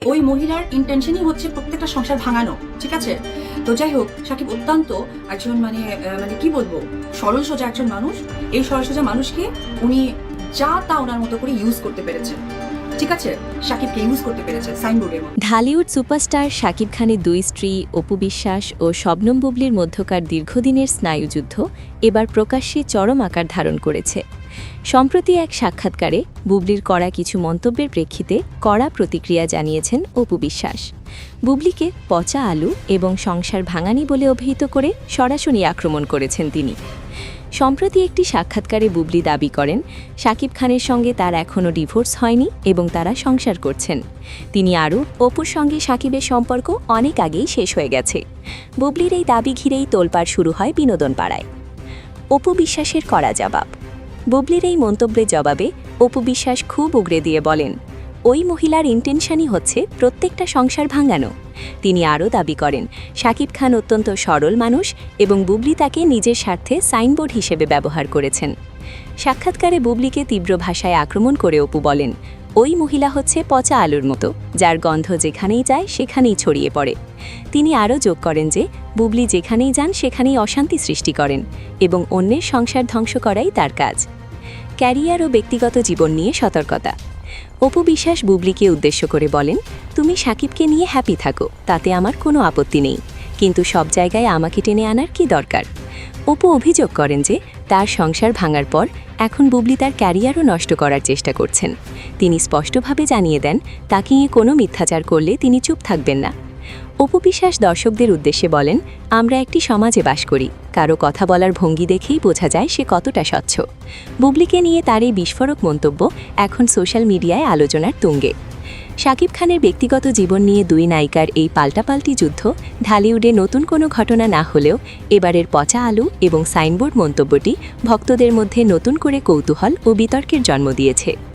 ওই মহিলার ইন্টেনশনই হচ্ছে প্রত্যেকটা সংসার ভাঙানো, ঠিক আছে? তো যাই হোক, সাকিব অত্যন্ত একজন মানে কি বলবো, সরল সোজা একজন মানুষ। এই সরল সোজা মানুষকে উনি যা তা ওনার মতো করে ইউজ করতে পেরেছে, ঠিক আছে? সাকিবকে ইউজ করতে পেরেছে সাইনবোর্ডের মতো। ঢালিউড সুপারস্টার শাকিব খানের দুই স্ত্রী অপু বিশ্বাস ও শবনম বুবলির মধ্যকার দীর্ঘদিনের স্নায়ুযুদ্ধ এবার প্রকাশ্যে চরম আকার ধারণ করেছে। সম্প্রতি এক সাক্ষাৎকারে বুবলির করা কিছু মন্তব্যের প্রেক্ষিতে কড়া প্রতিক্রিয়া জানিয়েছেন অপু বিশ্বাস। বুবলিকে পচা আলু এবং সংসার ভাঙানি বলে অভিহিত করে সরাসরি আক্রমণ করেছেন তিনি। সম্প্রতি একটি সাক্ষাৎকারে বুবলি দাবি করেন শাকিব খানের সঙ্গে তার এখনও ডিভোর্স হয়নি এবং তারা সংসার করছেন। তিনি আরও অপুর সঙ্গে শাকিবের সম্পর্ক অনেক আগেই শেষ হয়ে গেছে। বুবলির এই দাবি ঘিরেই তোলপাড় শুরু হয় বিনোদন পাড়ায়। অপু বিশ্বাসের কড়া জবাব। বুবলির এই মন্তব্যের জবাবে অপু বিশ্বাস খুব উগরে দিয়ে বলেন, ওই মহিলার ইন্টেনশনই হচ্ছে প্রত্যেকটা সংসার ভাঙানো। তিনি আরও দাবি করেন শাকিব খান অত্যন্ত সরল মানুষ এবং বুবলি তাকে নিজের স্বার্থে সাইনবোর্ড হিসেবে ব্যবহার করেছেন। সাক্ষাৎকারে বুবলিকে তীব্র ভাষায় আক্রমণ করে অপু বলেন, ওই মহিলা হচ্ছে পচা আলুর মতো, যার গন্ধ যেখানেই যায় সেখানেই ছড়িয়ে পড়ে। তিনি আরও যোগ করেন যে বুবলি যেখানেই যান সেখানেই অশান্তি সৃষ্টি করেন এবং অন্যের সংসার ধ্বংস করাই তার কাজ। ক্যারিয়ার ও ব্যক্তিগত জীবন নিয়ে সতর্কতা। অপু বিশ্বাস বুবলিকে উদ্দেশ্য করে বলেন, তুমি শাকিবকে নিয়ে হ্যাপি থাকো, তাতে আমার কোনো আপত্তি নেই, কিন্তু সব জায়গায় আমাকে টেনে আনার কি দরকার? অপু অভিযোগ করেন যে তার সংসার ভাঙার পর এখন বুবলি তার ক্যারিয়ারও নষ্ট করার চেষ্টা করছেন। তিনি স্পষ্টভাবে জানিয়ে দেন তাকে নিয়ে কোনো মিথ্যাচার করলে তিনি চুপ থাকবেন না। অপু বিশ্বাস দর্শকদের উদ্দেশ্যে বলেন, আমরা একটি সমাজে বাস করি, কারো কথা বলার ভঙ্গি দেখেই বোঝা যায় সে কতটা স্বচ্ছ। বুবলিকে নিয়ে তার এই বিস্ফোরক মন্তব্য এখন সোশ্যাল মিডিয়ায় আলোচনার তুঙ্গে। শাকিব খানের ব্যক্তিগত জীবন নিয়ে দুই নায়িকার এই পাল্টাপাল্টি যুদ্ধ ঢালিউডে নতুন কোনো ঘটনা না হলেও এবারের পচা আলু এবং সাইনবোর্ড মন্তব্যটি ভক্তদের মধ্যে নতুন করে কৌতূহল ও বিতর্কের জন্ম দিয়েছে।